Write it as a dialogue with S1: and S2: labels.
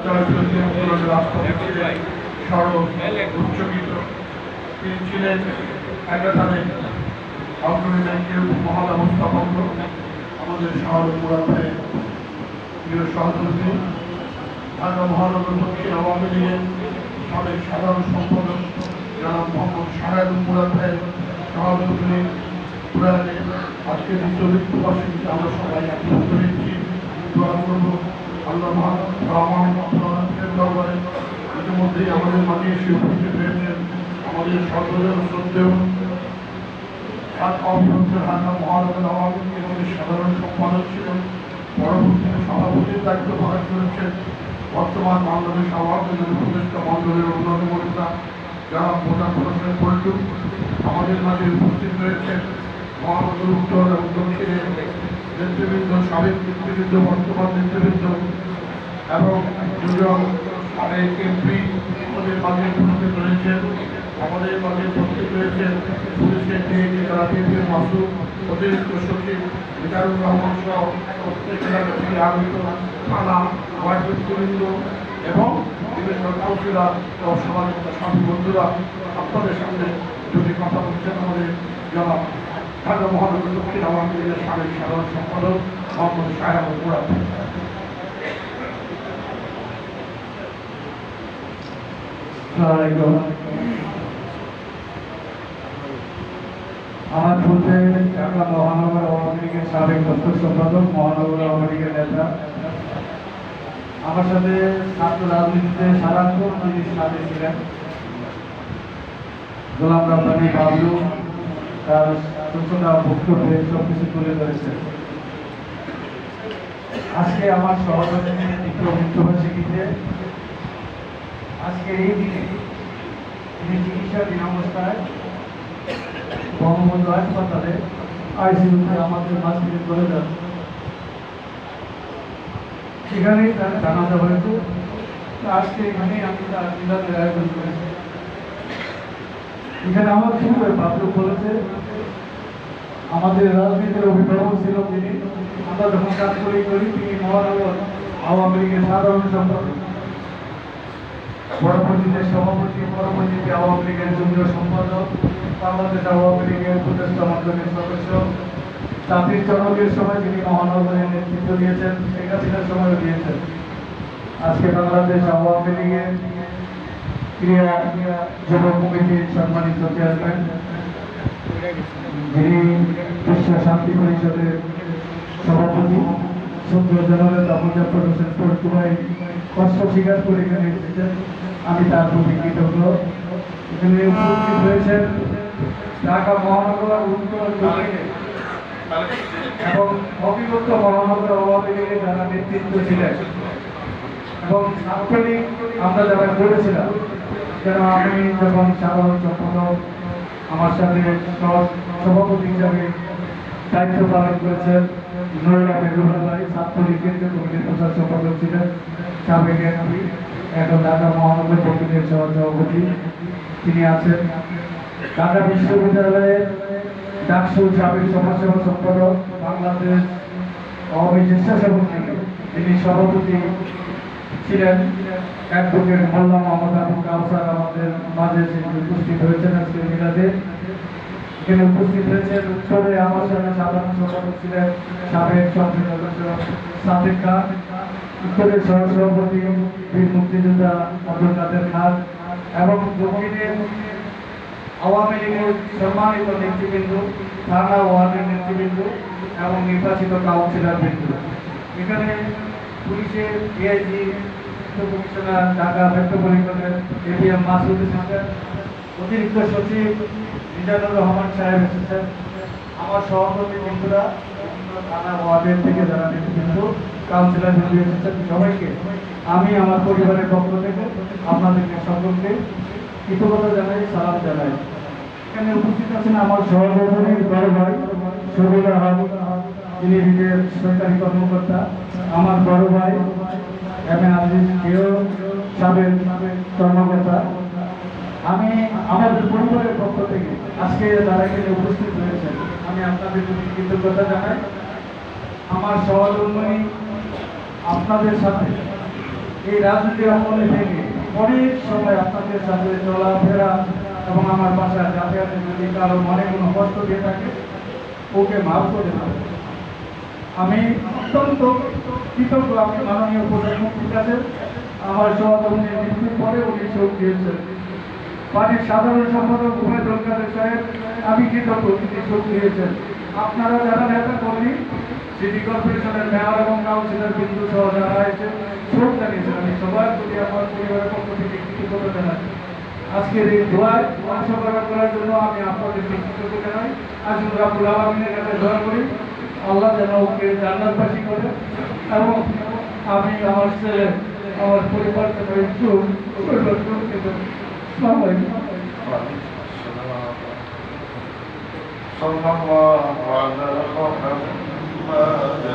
S1: রাষ্ট্রপতি ছিলেন সরল উচ্চকিত। তিনি ছিলেন একাধারে অগ্রণী ব্যাংকের মহাব্যবস্থাপক, আমাদের শহর মুরাদে প্রিয় সহযোগী, ঢাকা মহানগর দক্ষিণ আওয়ামী লীগের সাবেক সাধারণ সম্পাদক জনাব মোহাম্মদ শাহাদুল মুরাদ ভাইয়ের সহযোগী প্রয়াণে আজকে দ্বিতীয় মৃত্যুবার্ষিকীতে আমরা সবাই একত্রিত হয়েছি। দোয়া করব আল্লাহ মহানের দরবারে। ইতিমধ্যেই আমাদের মাঝে এসে উপস্থিত হয়েছেন আমাদের সর্বজন শ্রদ্ধেয় ঢাকা মহানগর আওয়ামী লীগের সাধারণ সম্পাদক ছিলেন, পরবর্তীতে সভাপতির দায়িত্ব পালন করেছেন, বর্তমান বাংলাদেশ আওয়ামী লীগের উপদেষ্টা মন্ডলের অন্যতম নেতা যারা প্রধান হোসেন পল্টু। আমাদের মাঝে উপস্থিত রয়েছেন মহানগর উত্তর এবং দক্ষিণের নেতৃবৃন্দ, সাবেক নেতৃবৃন্দ, বর্তমান নেতৃবৃন্দ এবং দুজন সাবেক এমপি আমাদের মাঝে উপস্থিত রয়েছেন। আমাদের মাঝে উপস্থিত রয়েছেন পুলিশের ডিএজি যারা বিএনপির মাসুদ, অতিরিক্ত সচিব মিজানুর রহমান সহ প্রত্যেক এলাকা থেকে আগত থানা ওয়ার্ডবৃন্দ এবং বিভিন্ন কাউন্সিলর ও সামাজিক সাথী বন্ধুরা, আপনাদের সামনে যদি কথা বলছেন আমাদের জনাব ঢাকা মহানগর দক্ষিণ আওয়ামী লীগের সাবেক সাধারণ সম্পাদক মোহাম্মদ শাহাদুল মুরাদ।
S2: আমার বলতে ঢাকা মহানগর আওয়ামী লীগের সাবেক দপ্তর সম্পাদক, মহানগর আওয়ামী লীগের নেতা, আমার সাথে ছাত্র রাজনীতিতে সারাক্ষণ যিনি সাথে ছিলেন, গোলাম রব্বানী বাবলু, তার সূচনা বক্তব্যে সবকিছু তুলে ধরেছে। আজকে আমার সহযোগিতা দ্বিতীয় মৃত্যুবার্ষিকীতে আজকে এই দিনে তিনি চিকিৎসাধীন অবস্থায় বঙ্গবন্ধু হাসপাতালে আইসিইউতে আমাদের মাঝ থেকে চলে যান। সেখানেই তার জানাজা হয়েছে। আজকে এখানেই আমি তার মিলাদের আয়োজন করেছি। এখানে আমার পূর্বে বাবলু বলেছে আমাদের রাজনীতির অভিভাবক ছিল তিনি। আমরা যখন কাজ করি তিনি মহানগর আওয়ামী লীগের সাধারণ সম্পাদক, পরবর্তীতে সভাপতি, পরবর্তীতে আওয়ামী লীগের জুনিয়র সম্পাদক, বাংলাদেশ আওয়ামী লীগের উপদেষ্টা মণ্ডলীর সদস্য, জাতির জনকের সময় তিনি মহানগরের নেতৃত্ব দিয়েছেন, শেখ হাসিনার সময়ও দিয়েছেন। আজকে বাংলাদেশ আওয়ামী লীগের ক্রিয়া যুব কমিটির সম্মানিত চেয়ারম্যান, যিনি বিশ্ব শান্তি পরিষদের সভাপতি, সুন্দর জেনারেল আবুজাফর হোসেন পল্টু ভাই কষ্ট স্বীকার করে এখানে এসেছেন, আমি তার প্রতি কৃতজ্ঞ। এখানে উপস্থিত হয়েছেন ঢাকা মহানগর উত্তর দক্ষিণে এবং অবিভক্ত মহানগর আওয়ামী লীগের যারা নেতৃত্ব ছিলেন এবং ছাত্রলীগ আমরা যারা করেছিলাম, যেন আমি যখন সাধারণ সম্পাদক, আমার সাথে সভাপতি হিসাবে দায়িত্ব পালন করেছেন নয়লা বেগুনা ভাই, ছাত্রলীগ কেন্দ্রীয় কমিটির প্রচার সম্পাদক ছিলেন, সাবেক এমপি, এখন ঢাকা মহানগর দক্ষিণের সভাপতি তিনি আছেন। ঢাকা বিশ্ববিদ্যালয়ের ডাকসু সাবেক সমাজসেবা সম্পাদক, বাংলাদেশ আওয়ামী স্বেচ্ছাসেবক লীগে তিনি সভাপতি ছিলেন, অ্যাডভোকেট মোল্লা মোহাম্মদ আবু কাউসার আমাদের মাঝে উপস্থিত হয়েছেন আজকে মিলাদে। এখানে উপস্থিত হয়েছেন উত্তরে আমার সাথে সাধারণ সম্পাদক ছিলেন সাবেক সংসদ সদস্য সাদেক খান, উত্তরের সহসভাপতি বীর মুক্তিযোদ্ধা আব্দুল কাদের খান এবং দক্ষিণের আওয়ামী লীগের সম্মানিত নেতৃবৃন্দ, থানা ওয়ার্ডের নেতৃবৃন্দ এবং নির্বাচিত কাউন্সিলর বৃন্দ। এখানে পুলিশের ডিআইজি, কমিশনার ঢাকা মেট্রোপলিটনের এবিএম মাসুদ এসেছেন, অতিরিক্ত সচিব মিজানুর রহমান সাহেব এসেছেন, আমার সভাপতি বন্ধুরা, থানা ওয়ার্ডের থেকে যারা নেতৃবৃন্দ, কাউন্সিলর বৃন্দ এসেছেন, সবাইকে আমি আমার পরিবারের পক্ষ থেকে আপনাদেরকে সকলকে কৃতজ্ঞতা জানাই, সালাম জানাই। এখানে উপস্থিত আছেন আমার সহযোগীর বড় ভাই শহীদ আহমদ, যিনি রিটের সরকারি কর্মকর্তা, আমার বড় ভাই এম এ আজিজ, কেউ সাবেক কর্মকর্তা। আমি আমাদের পরিবারের পক্ষ থেকে আজকে যারা এখানে উপস্থিত হয়েছেন, আমি আপনাদের প্রতি কৃতজ্ঞতা জানাই। আমার সহধর্মিণী আপনাদের সাথে এই রাজনীতি অঙ্গনে থেকে অনেক সময় আপনাদের সাথে চলাফেরা এবং আমার বাসায় যাতায়াতে যদি কারো মনে কোনো কষ্ট দিয়ে থাকে ওকে মাফ করে দেব। আমি অত্যন্ত কৃতজ্ঞ আমি মাননীয় প্রধানমন্ত্রীর কাছে আমার সহকর্মীর মৃত্যুর পরে উনি শোক দিয়েছেন। পার্টির সাধারণ সম্পাদক উবায়দুল কাদের সাহেব আমি কৃতজ্ঞ তিনি শোক দিয়েছেন। আপনারা যারা নেতা কর্মী সিটি কর্পোরেশনের মেয়র এবং কাউন্সিলর বিন্দু সহ যারা এসে শোক জানিয়েছেন আমি সবার প্রতি আমার পরিবারের পক্ষ থেকে কৃতজ্ঞতা জানাই। আজকের এই দোয়ায় অংশগ্রহণ করার জন্য আমি আপনাদেরকে কৃতজ্ঞ জানাই। আজকে রাব্বুল আলামিনের কাছে দোয়া করি আল্লাহ যেন ওকে জান্নাতবাসী করে এবং আমি আমার ছেলে আমার পরিবার যেন একটু
S1: صلى الله على محمد